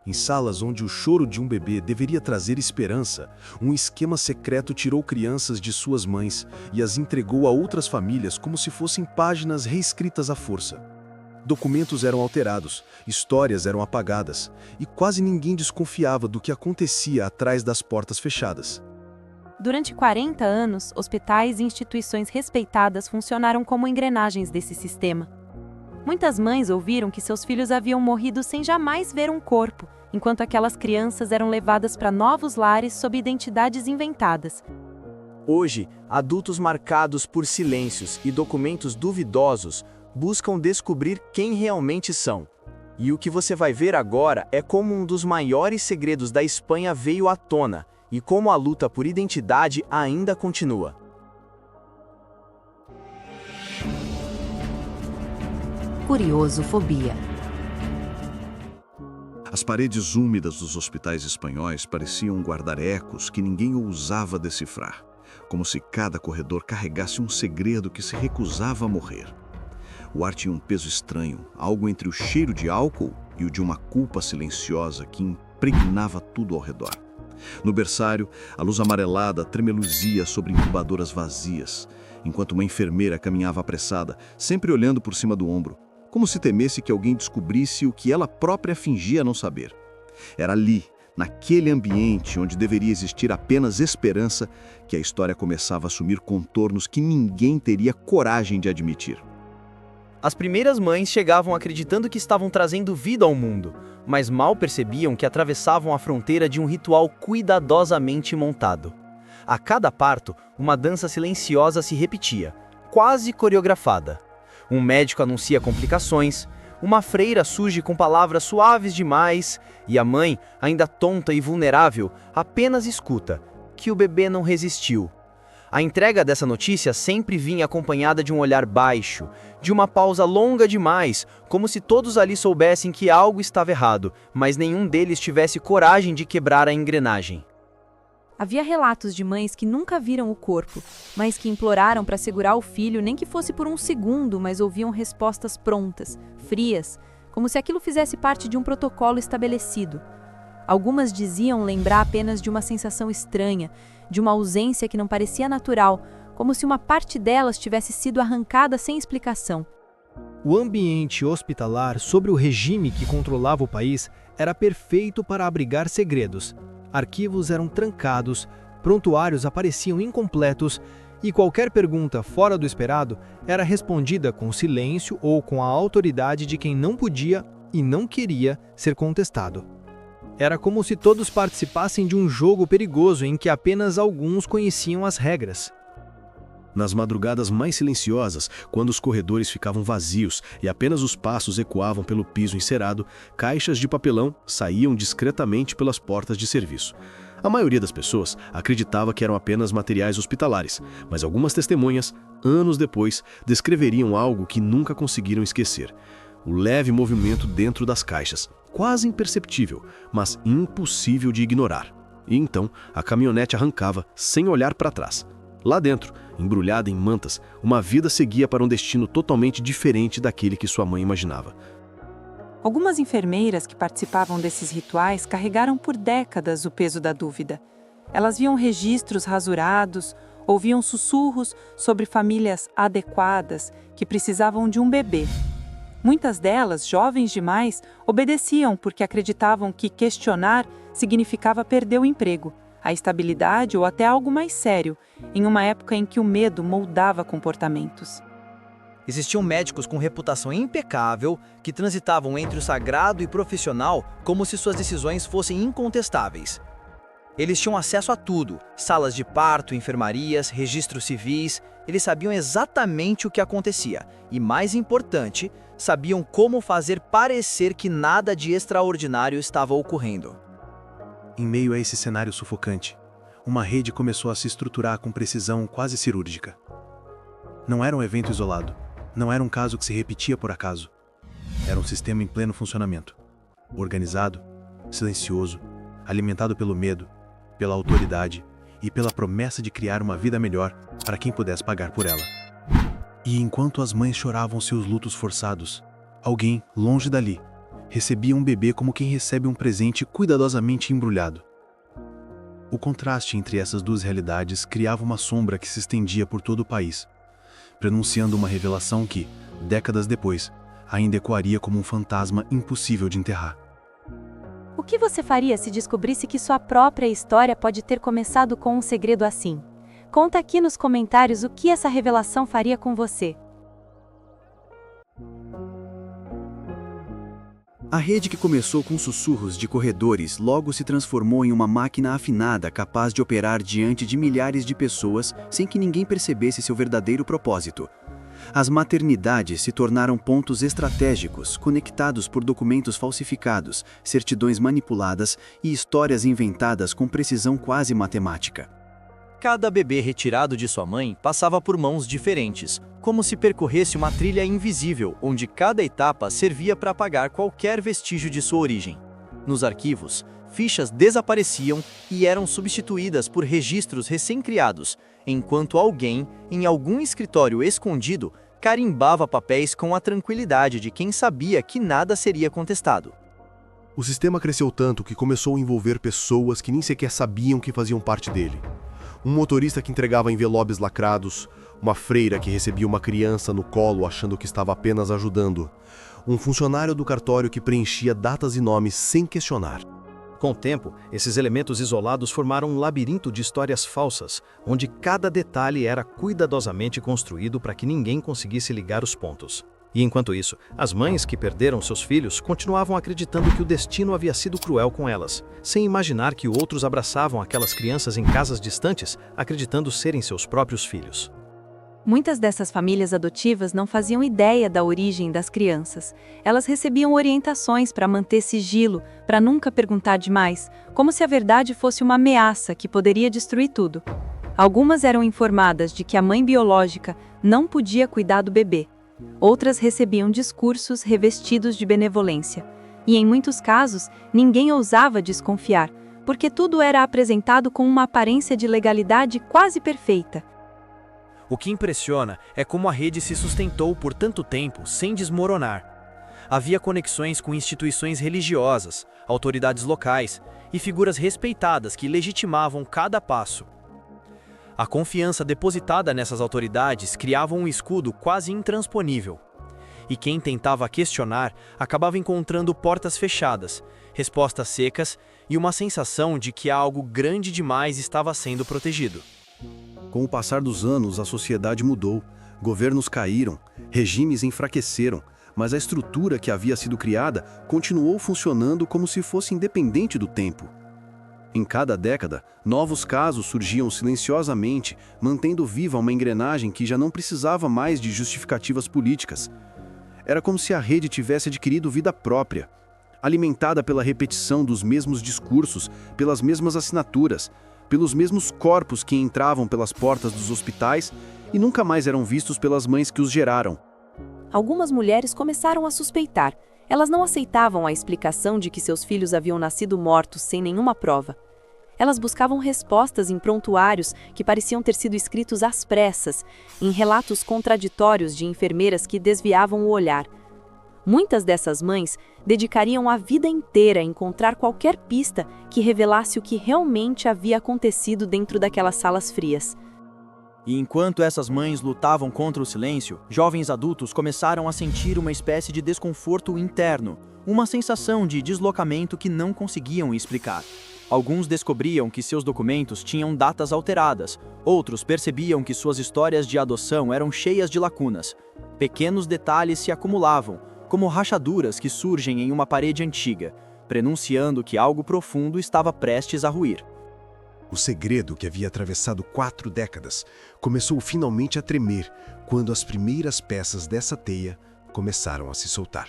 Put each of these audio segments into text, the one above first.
Em salas onde o choro de um bebê deveria trazer esperança, um esquema secreto tirou crianças de suas mães e as entregou a outras famílias como se fossem páginas reescritas à força. Documentos eram alterados, histórias eram apagadas, e quase ninguém desconfiava do que acontecia atrás das portas fechadas. Durante 40 anos, hospitais e instituições respeitadas funcionaram como engrenagens desse sistema. Muitas mães ouviram que seus filhos haviam morrido sem jamais ver um corpo, enquanto aquelas crianças eram levadas para novos lares sob identidades inventadas. Hoje, adultos marcados por silêncios e documentos duvidosos buscam descobrir quem realmente são. E o que você vai ver agora é como um dos maiores segredos da Espanha veio à tona e como a luta por identidade ainda continua. Curiosofobia. As paredes úmidas dos hospitais espanhóis pareciam guardar ecos que ninguém ousava decifrar, como se cada corredor carregasse um segredo que se recusava a morrer. O ar tinha um peso estranho, algo entre o cheiro de álcool e o de uma culpa silenciosa que impregnava tudo ao redor. No berçário, a luz amarelada tremeluzia sobre incubadoras vazias, enquanto uma enfermeira caminhava apressada, sempre olhando por cima do ombro, como se temesse que alguém descobrisse o que ela própria fingia não saber. Era ali, naquele ambiente onde deveria existir apenas esperança, que a história começava a assumir contornos que ninguém teria coragem de admitir. As primeiras mães chegavam acreditando que estavam trazendo vida ao mundo, mas mal percebiam que atravessavam a fronteira de um ritual cuidadosamente montado. A cada parto, uma dança silenciosa se repetia, quase coreografada. Um médico anuncia complicações, uma freira surge com palavras suaves demais, e a mãe, ainda tonta e vulnerável, apenas escuta que o bebê não resistiu. A entrega dessa notícia sempre vinha acompanhada de um olhar baixo, de uma pausa longa demais, como se todos ali soubessem que algo estava errado, mas nenhum deles tivesse coragem de quebrar a engrenagem. Havia relatos de mães que nunca viram o corpo, mas que imploraram para segurar o filho nem que fosse por um segundo, mas ouviam respostas prontas, frias, como se aquilo fizesse parte de um protocolo estabelecido. Algumas diziam lembrar apenas de uma sensação estranha, de uma ausência que não parecia natural, como se uma parte delas tivesse sido arrancada sem explicação. O ambiente hospitalar sobre o regime que controlava o país era perfeito para abrigar segredos. Arquivos eram trancados, prontuários apareciam incompletos e qualquer pergunta fora do esperado era respondida com silêncio ou com a autoridade de quem não podia e não queria ser contestado. Era como se todos participassem de um jogo perigoso em que apenas alguns conheciam as regras. Nas madrugadas mais silenciosas, quando os corredores ficavam vazios e apenas os passos ecoavam pelo piso encerado, caixas de papelão saíam discretamente pelas portas de serviço. A maioria das pessoas acreditava que eram apenas materiais hospitalares, mas algumas testemunhas, anos depois, descreveriam algo que nunca conseguiram esquecer. O leve movimento dentro das caixas, quase imperceptível, mas impossível de ignorar. E então, a caminhonete arrancava sem olhar para trás. Lá dentro, embrulhada em mantas, uma vida seguia para um destino totalmente diferente daquele que sua mãe imaginava. Algumas enfermeiras que participavam desses rituais carregaram por décadas o peso da dúvida. Elas viam registros rasurados, ouviam sussurros sobre famílias adequadas que precisavam de um bebê. Muitas delas, jovens demais, obedeciam porque acreditavam que questionar significava perder o emprego, a estabilidade ou até algo mais sério, em uma época em que o medo moldava comportamentos. Existiam médicos com reputação impecável que transitavam entre o sagrado e profissional como se suas decisões fossem incontestáveis. Eles tinham acesso a tudo, salas de parto, enfermarias, registros civis, eles sabiam exatamente o que acontecia e, mais importante, sabiam como fazer parecer que nada de extraordinário estava ocorrendo. Em meio a esse cenário sufocante, uma rede começou a se estruturar com precisão quase cirúrgica. Não era um evento isolado, não era um caso que se repetia por acaso. Era um sistema em pleno funcionamento, organizado, silencioso, alimentado pelo medo, pela autoridade e pela promessa de criar uma vida melhor para quem pudesse pagar por ela. E enquanto as mães choravam seus lutos forçados, Alguém, longe dali, recebia um bebê como quem recebe um presente cuidadosamente embrulhado. O contraste entre essas duas realidades criava uma sombra que se estendia por todo o país, prenunciando uma revelação que, décadas depois, ainda ecoaria como um fantasma impossível de enterrar. O que você faria se descobrisse que sua própria história pode ter começado com um segredo assim? Conta aqui nos comentários o que essa revelação faria com você. A rede que começou com sussurros de corredores logo se transformou em uma máquina afinada capaz de operar diante de milhares de pessoas sem que ninguém percebesse seu verdadeiro propósito. As maternidades se tornaram pontos estratégicos, conectados por documentos falsificados, certidões manipuladas e histórias inventadas com precisão quase matemática. Cada bebê retirado de sua mãe passava por mãos diferentes, como se percorresse uma trilha invisível, onde cada etapa servia para apagar qualquer vestígio de sua origem. Nos arquivos, fichas desapareciam e eram substituídas por registros recém-criados, enquanto alguém, em algum escritório escondido, carimbava papéis com a tranquilidade de quem sabia que nada seria contestado. O sistema cresceu tanto que começou a envolver pessoas que nem sequer sabiam que faziam parte dele. Um motorista que entregava envelopes lacrados, uma freira que recebia uma criança no colo achando que estava apenas ajudando, um funcionário do cartório que preenchia datas e nomes sem questionar. Com o tempo, esses elementos isolados formaram um labirinto de histórias falsas, onde cada detalhe era cuidadosamente construído para que ninguém conseguisse ligar os pontos. E enquanto isso, as mães que perderam seus filhos continuavam acreditando que o destino havia sido cruel com elas, sem imaginar que outros abraçavam aquelas crianças em casas distantes, acreditando serem seus próprios filhos. Muitas dessas famílias adotivas não faziam ideia da origem das crianças. Elas recebiam orientações para manter sigilo, para nunca perguntar demais, como se a verdade fosse uma ameaça que poderia destruir tudo. Algumas eram informadas de que a mãe biológica não podia cuidar do bebê. Outras recebiam discursos revestidos de benevolência. E em muitos casos, ninguém ousava desconfiar, porque tudo era apresentado com uma aparência de legalidade quase perfeita. O que impressiona é como a rede se sustentou por tanto tempo sem desmoronar. Havia conexões com instituições religiosas, autoridades locais e figuras respeitadas que legitimavam cada passo. A confiança depositada nessas autoridades criava um escudo quase intransponível. E quem tentava questionar acabava encontrando portas fechadas, respostas secas e uma sensação de que algo grande demais estava sendo protegido. Com o passar dos anos, a sociedade mudou, governos caíram, regimes enfraqueceram, mas a estrutura que havia sido criada continuou funcionando como se fosse independente do tempo. Em cada década, novos casos surgiam silenciosamente, mantendo viva uma engrenagem que já não precisava mais de justificativas políticas. Era como se a rede tivesse adquirido vida própria, alimentada pela repetição dos mesmos discursos, pelas mesmas assinaturas, pelos mesmos corpos que entravam pelas portas dos hospitais e nunca mais eram vistos pelas mães que os geraram. Algumas mulheres começaram a suspeitar. Elas não aceitavam a explicação de que seus filhos haviam nascido mortos sem nenhuma prova. Elas buscavam respostas em prontuários que pareciam ter sido escritos às pressas, em relatos contraditórios de enfermeiras que desviavam o olhar. Muitas dessas mães dedicariam a vida inteira a encontrar qualquer pista que revelasse o que realmente havia acontecido dentro daquelas salas frias. E enquanto essas mães lutavam contra o silêncio, jovens adultos começaram a sentir uma espécie de desconforto interno, uma sensação de deslocamento que não conseguiam explicar. Alguns descobriam que seus documentos tinham datas alteradas, outros percebiam que suas histórias de adoção eram cheias de lacunas. Pequenos detalhes se acumulavam, como rachaduras que surgem em uma parede antiga, prenunciando que algo profundo estava prestes a ruir. O segredo que havia atravessado 4 décadas começou finalmente a tremer quando as primeiras peças dessa teia começaram a se soltar.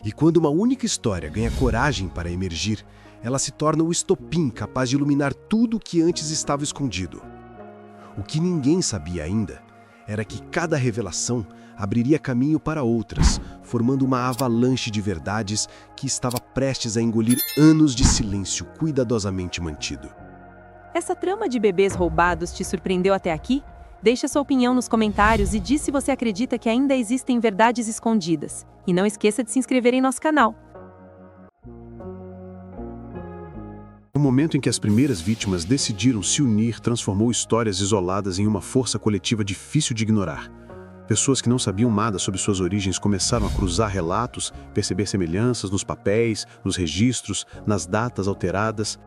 E quando uma única história ganha coragem para emergir, ela se torna o estopim capaz de iluminar tudo o que antes estava escondido. O que ninguém sabia ainda era que cada revelação abriria caminho para outras, formando uma avalanche de verdades que estava prestes a engolir anos de silêncio cuidadosamente mantido. Essa trama de bebês roubados te surpreendeu até aqui? Deixe sua opinião nos comentários e diz se você acredita que ainda existem verdades escondidas. E não esqueça de se inscrever em nosso canal. O momento em que as primeiras vítimas decidiram se unir transformou histórias isoladas em uma força coletiva difícil de ignorar. Pessoas que não sabiam nada sobre suas origens começaram a cruzar relatos, perceber semelhanças nos papéis, nos registros, nas datas alteradas.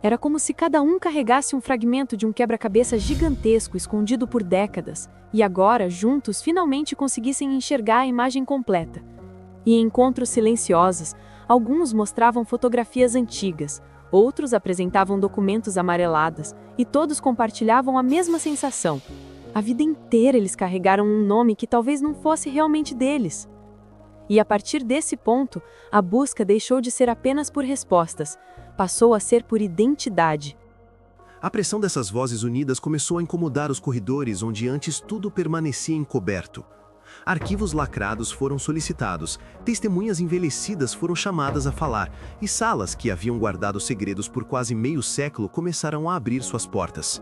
Era como se cada um carregasse um fragmento de um quebra-cabeça gigantesco escondido por décadas, e agora, juntos, finalmente conseguissem enxergar a imagem completa. E em encontros silenciosos, alguns mostravam fotografias antigas, outros apresentavam documentos amarelados, e todos compartilhavam a mesma sensação. A vida inteira eles carregaram um nome que talvez não fosse realmente deles. E a partir desse ponto, a busca deixou de ser apenas por respostas, passou a ser por identidade. A pressão dessas vozes unidas começou a incomodar os corredores onde antes tudo permanecia encoberto. Arquivos lacrados foram solicitados, testemunhas envelhecidas foram chamadas a falar, e salas que haviam guardado segredos por quase meio século começaram a abrir suas portas.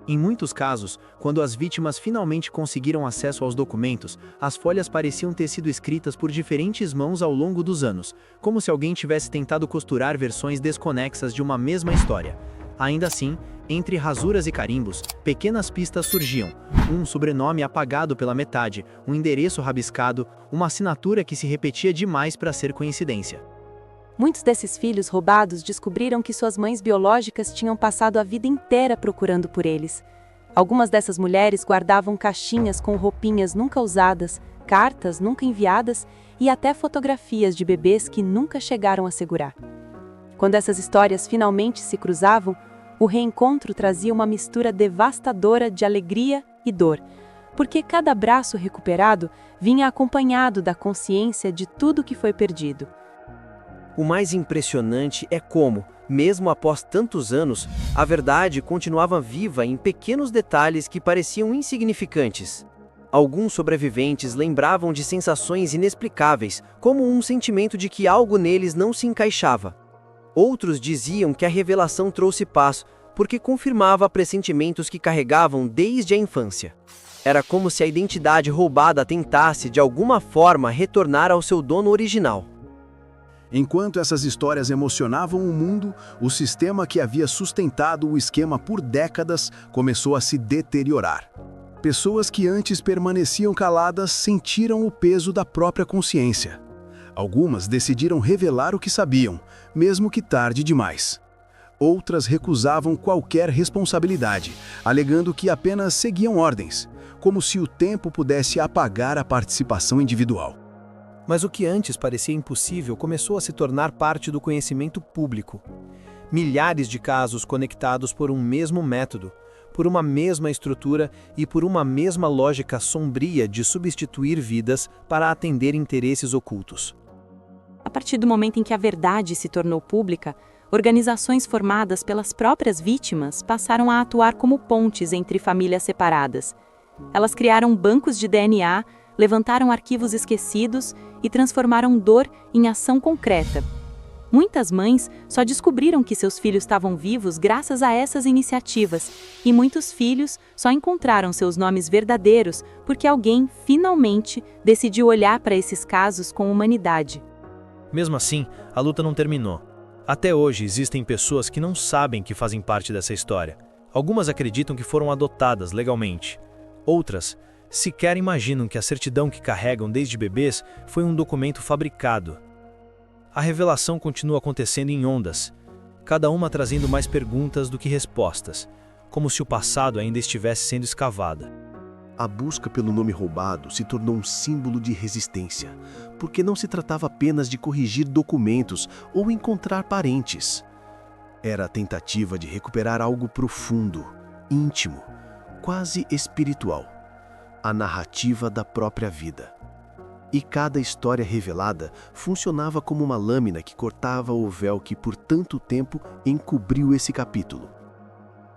Em muitos casos, quando as vítimas finalmente conseguiram acesso aos documentos, as folhas pareciam ter sido escritas por diferentes mãos ao longo dos anos, como se alguém tivesse tentado costurar versões desconexas de uma mesma história. Ainda assim, entre rasuras e carimbos, pequenas pistas surgiam: um sobrenome apagado pela metade, um endereço rabiscado, uma assinatura que se repetia demais para ser coincidência. Muitos desses filhos roubados descobriram que suas mães biológicas tinham passado a vida inteira procurando por eles. Algumas dessas mulheres guardavam caixinhas com roupinhas nunca usadas, cartas nunca enviadas e até fotografias de bebês que nunca chegaram a segurar. Quando essas histórias finalmente se cruzavam, o reencontro trazia uma mistura devastadora de alegria e dor, porque cada abraço recuperado vinha acompanhado da consciência de tudo que foi perdido. O mais impressionante é como, mesmo após tantos anos, a verdade continuava viva em pequenos detalhes que pareciam insignificantes. Alguns sobreviventes lembravam de sensações inexplicáveis, como um sentimento de que algo neles não se encaixava. Outros diziam que a revelação trouxe paz, porque confirmava pressentimentos que carregavam desde a infância. Era como se a identidade roubada tentasse, de alguma forma, retornar ao seu dono original. Enquanto essas histórias emocionavam o mundo, o sistema que havia sustentado o esquema por décadas começou a se deteriorar. Pessoas que antes permaneciam caladas sentiram o peso da própria consciência. Algumas decidiram revelar o que sabiam, mesmo que tarde demais. Outras recusavam qualquer responsabilidade, alegando que apenas seguiam ordens, como se o tempo pudesse apagar a participação individual. Mas o que antes parecia impossível começou a se tornar parte do conhecimento público. Milhares de casos conectados por um mesmo método, por uma mesma estrutura e por uma mesma lógica sombria de substituir vidas para atender interesses ocultos. A partir do momento em que a verdade se tornou pública, organizações formadas pelas próprias vítimas passaram a atuar como pontes entre famílias separadas. Elas criaram bancos de DNA, levantaram arquivos esquecidos e transformaram dor em ação concreta. Muitas mães só descobriram que seus filhos estavam vivos graças a essas iniciativas, e muitos filhos só encontraram seus nomes verdadeiros porque alguém, finalmente, decidiu olhar para esses casos com humanidade. Mesmo assim, a luta não terminou. Até hoje existem pessoas que não sabem que fazem parte dessa história. Algumas acreditam que foram adotadas legalmente. Outras sequer imaginam que a certidão que carregam desde bebês foi um documento fabricado. A revelação continua acontecendo em ondas, cada uma trazendo mais perguntas do que respostas, como se o passado ainda estivesse sendo escavado. A busca pelo nome roubado se tornou um símbolo de resistência, porque não se tratava apenas de corrigir documentos ou encontrar parentes. Era a tentativa de recuperar algo profundo, íntimo, quase espiritual. A narrativa da própria vida. E cada história revelada funcionava como uma lâmina que cortava o véu que por tanto tempo encobriu esse capítulo.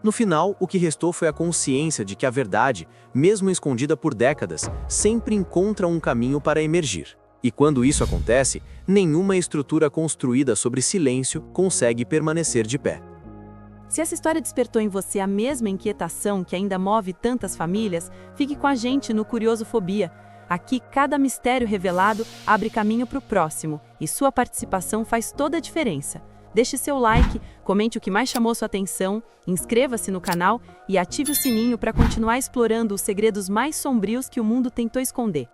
No final, o que restou foi a consciência de que a verdade, mesmo escondida por décadas, sempre encontra um caminho para emergir. E quando isso acontece, nenhuma estrutura construída sobre silêncio consegue permanecer de pé. Se essa história despertou em você a mesma inquietação que ainda move tantas famílias, fique com a gente no Curiosofobia. Aqui, cada mistério revelado abre caminho para o próximo, e sua participação faz toda a diferença. Deixe seu like, comente o que mais chamou sua atenção, inscreva-se no canal e ative o sininho para continuar explorando os segredos mais sombrios que o mundo tentou esconder.